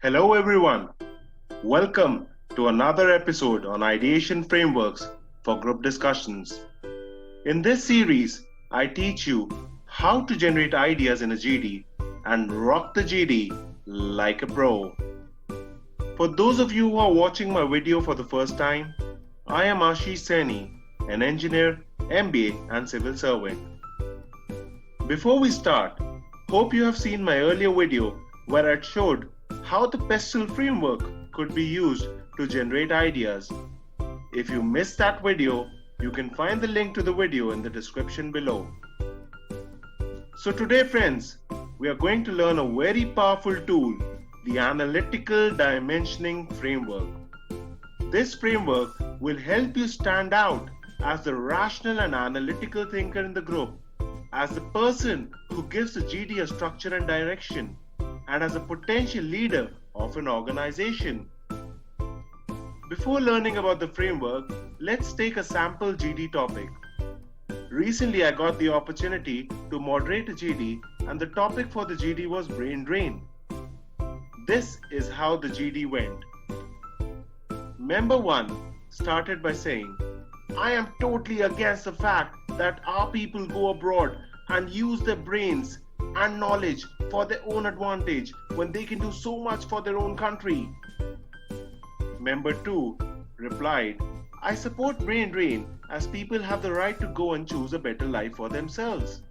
Hello everyone. Welcome to another episode on ideation frameworks for group discussions. In this series, I teach you how to generate ideas in a GD and rock the GD like a pro. For those of you who are watching my video for the first time, I am Ashish Saini, an engineer, MBA and civil servant. Before we start, hope you have seen my earlier video where I showed how the PESTLE framework could be used to generate ideas. If you missed that video, you can find the link to the video in the description below. So today friends, we are going to learn a very powerful tool, the Analytical Dimensioning Framework. This framework will help you stand out as the rational and analytical thinker in the group, as the person who gives the GD a structure and direction, and as a potential leader of an organization. Before learning about the framework, let's take a sample GD topic. Recently, I got the opportunity to moderate a GD, and the topic for the GD was brain drain. This is how the GD went. Member 1 started by saying, I am totally against the fact that our people go abroad and use their brains and knowledge for their own advantage when they can do so much for their own country. Member 2 replied, I support brain drain as people have the right to go and choose a better life for themselves.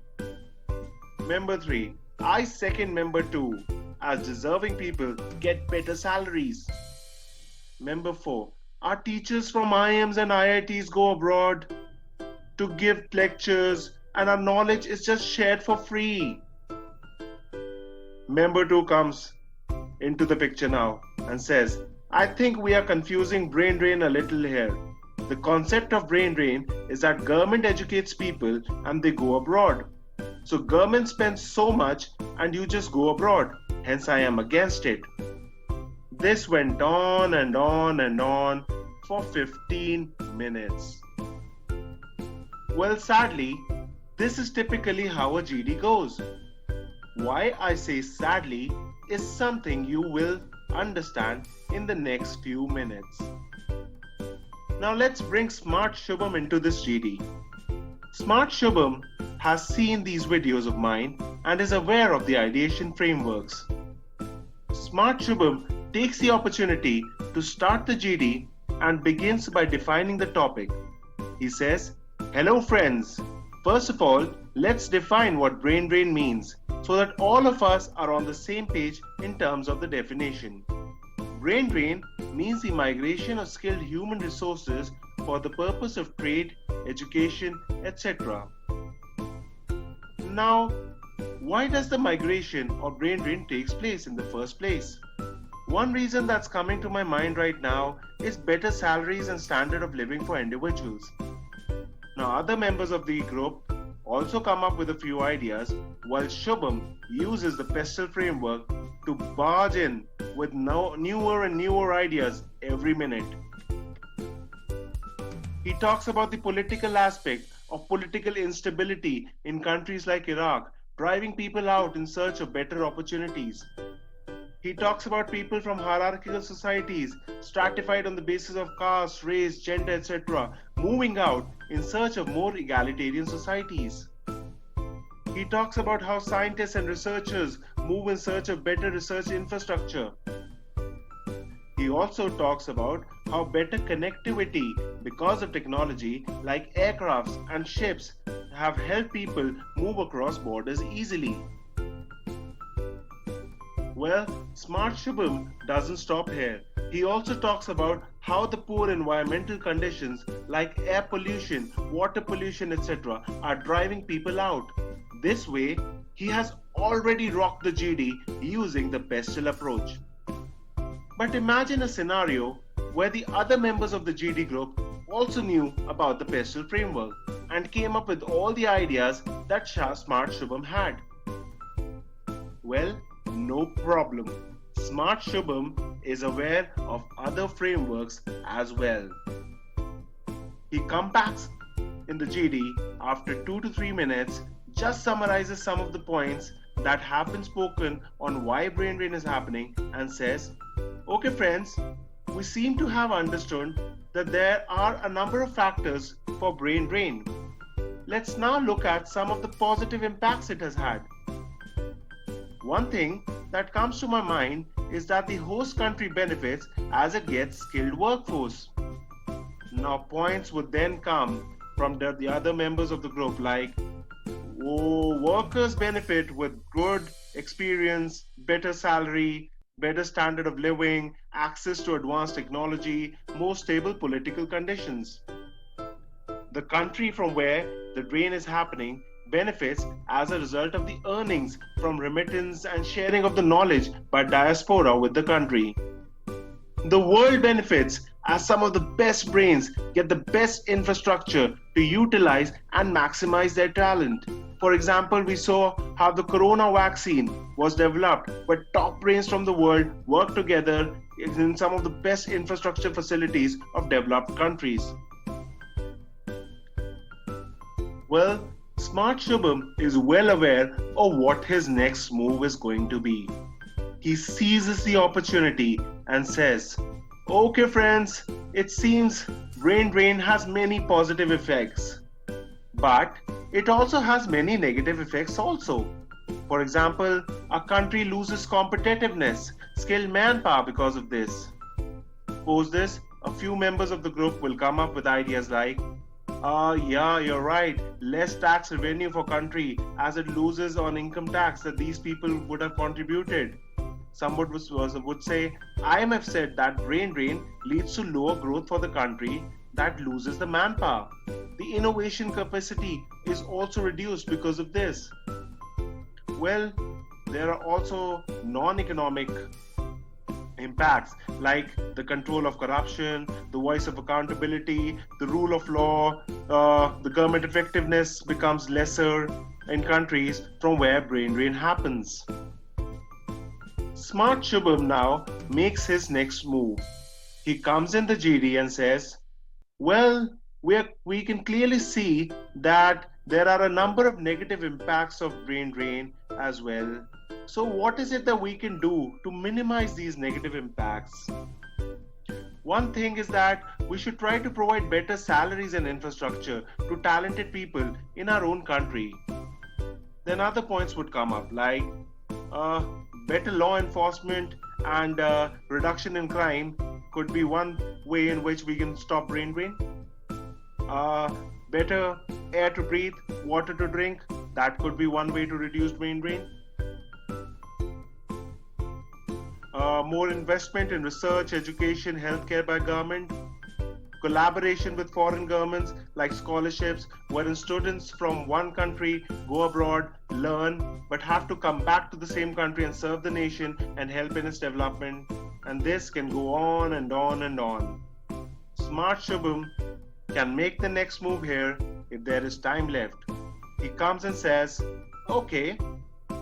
Member 3, I second Member 2 as deserving people get better salaries. Member 4, our teachers from IIMs and IITs go abroad to give lectures and our knowledge is just shared for free. Member 2 comes into the picture now and says, I think we are confusing brain drain a little here. The concept of brain drain is that government educates people and they go abroad. So government spends so much and you just go abroad. Hence I am against it. This went on and on and on for 15 minutes. Well, sadly, this is typically how a GD goes. Why I say sadly is something you will understand in the next few minutes. Now let's bring Smart Shubham into this GD. Smart Shubham has seen these videos of mine and is aware of the ideation frameworks. Smart Shubham takes the opportunity to start the GD and begins by defining the topic. He says, hello friends. First of all, let's define what brain drain means so that all of us are on the same page in terms of the definition. Brain drain means the migration of skilled human resources for the purpose of trade, education, etc. Now, why does the migration or brain drain takes place in the first place? One reason that's coming to my mind right now is better salaries and standard of living for individuals. Now, other members of the group also come up with a few ideas, while Shubham uses the PESTLE framework to barge in with newer and newer ideas every minute. He talks about the political aspect of political instability in countries like Iraq, driving people out in search of better opportunities. He talks about people from hierarchical societies, stratified on the basis of caste, race, gender, etc., moving out in search of more egalitarian societies. He talks about how scientists and researchers move in search of better research infrastructure. He also talks about how better connectivity because of technology like aircrafts and ships have helped people move across borders easily. Well, Smart Shubham doesn't stop here. He also talks about how the poor environmental conditions like air pollution, water pollution, etc. are driving people out. This way, he has already rocked the GD using the PESTLE approach. But imagine a scenario where the other members of the GD group also knew about the PESTLE framework and came up with all the ideas that Smart Shubham had. Well, no problem. Smart Shubham is aware of other frameworks as well. He comes back in the GD after 2 to 3 minutes, just summarizes some of the points that have been spoken on why brain drain is happening and says, okay friends, we seem to have understood that there are a number of factors for brain drain. Let's now look at some of the positive impacts it has had. One thing that comes to my mind is that the host country benefits as it gets skilled workforce. Now points would then come from the other members of the group like, workers benefit with good experience, better salary, better standard of living, access to advanced technology, more stable political conditions. The country from where the drain is happening benefits as a result of the earnings from remittance and sharing of the knowledge by diaspora with the country. The world benefits as some of the best brains get the best infrastructure to utilize and maximize their talent. For example, we saw how the corona vaccine was developed where top brains from the world work together in some of the best infrastructure facilities of developed countries. Well, Smart Shubham is well aware of what his next move is going to be. He seizes the opportunity and says, okay friends, it seems brain drain has many positive effects, but it also has many negative effects also. For example, a country loses competitiveness, skilled manpower because of this. Post this, a few members of the group will come up with ideas like, yeah, you're right, less tax revenue for country as it loses on income tax that these people would have contributed. Some would say, IMF said that brain drain leads to lower growth for the country that loses the manpower. The innovation capacity is also reduced because of this. Well, there are also non-economic impacts like the control of corruption, the voice of accountability, the rule of law, the government effectiveness becomes lesser in countries from where brain drain happens. Smart Shubham now makes his next move. He comes in the GD and says, well, we can clearly see that there are a number of negative impacts of brain drain as well. So what is it that we can do to minimize these negative impacts? One thing is that we should try to provide better salaries and infrastructure to talented people in our own country. Then other points would come up like better law enforcement and reduction in crime could be one way in which we can stop brain drain. Better air to breathe, water to drink, that could be one way to reduce brain drain. More investment in research, education, healthcare by government. Collaboration with foreign governments like scholarships, wherein students from one country go abroad, learn, but have to come back to the same country and serve the nation and help in its development. And this can go on and on and on. Smart Shubham can make the next move here if there is time left. He comes and says, okay,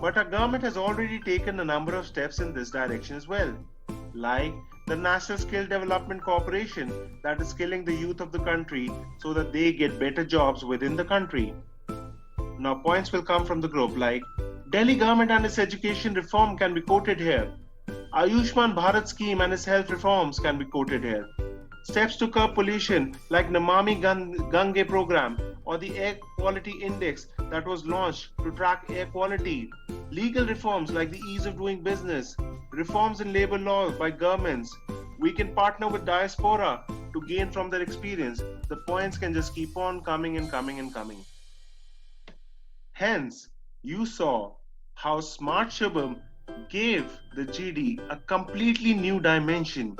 but our government has already taken a number of steps in this direction as well, like the National Skill Development Corporation that is skilling the youth of the country so that they get better jobs within the country. Now points will come from the group like Delhi government and its education reform can be quoted here. Ayushman Bharat scheme and its health reforms can be quoted here. Steps to curb pollution like Namami Gange program or the Air Quality Index that was launched to track air quality. Legal reforms like the ease of doing business. Reforms in labor law by governments. We can partner with diaspora to gain from their experience. The points can just keep on coming and coming and coming. Hence, you saw how Smart Shubham gave the GD a completely new dimension.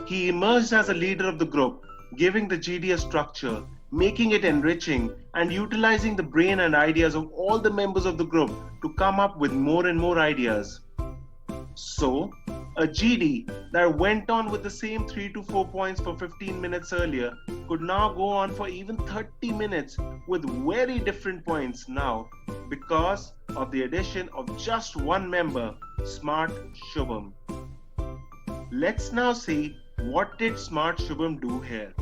He emerged as a leader of the group, giving the GD a structure, making it enriching, and utilizing the brain and ideas of all the members of the group to come up with more and more ideas. So, a GD that went on with the same 3 to 4 points for 15 minutes earlier could now go on for even 30 minutes with very different points now because of the addition of just one member, Smart Shubham. Let's now see what did Smart Shubham do here.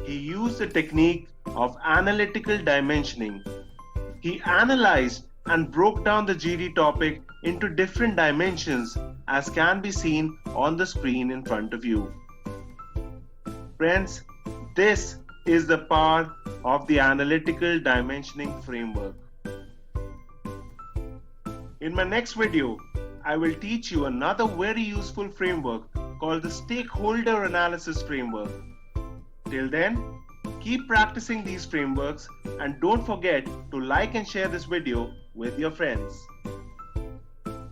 He used the technique of analytical dimensioning. He analyzed and broke down the GD topic into different dimensions as can be seen on the screen in front of you. Friends, this is the power of the Analytical Dimensioning Framework. In my next video, I will teach you another very useful framework called the Stakeholder Analysis Framework. Till then, keep practicing these frameworks and don't forget to like and share this video with your friends.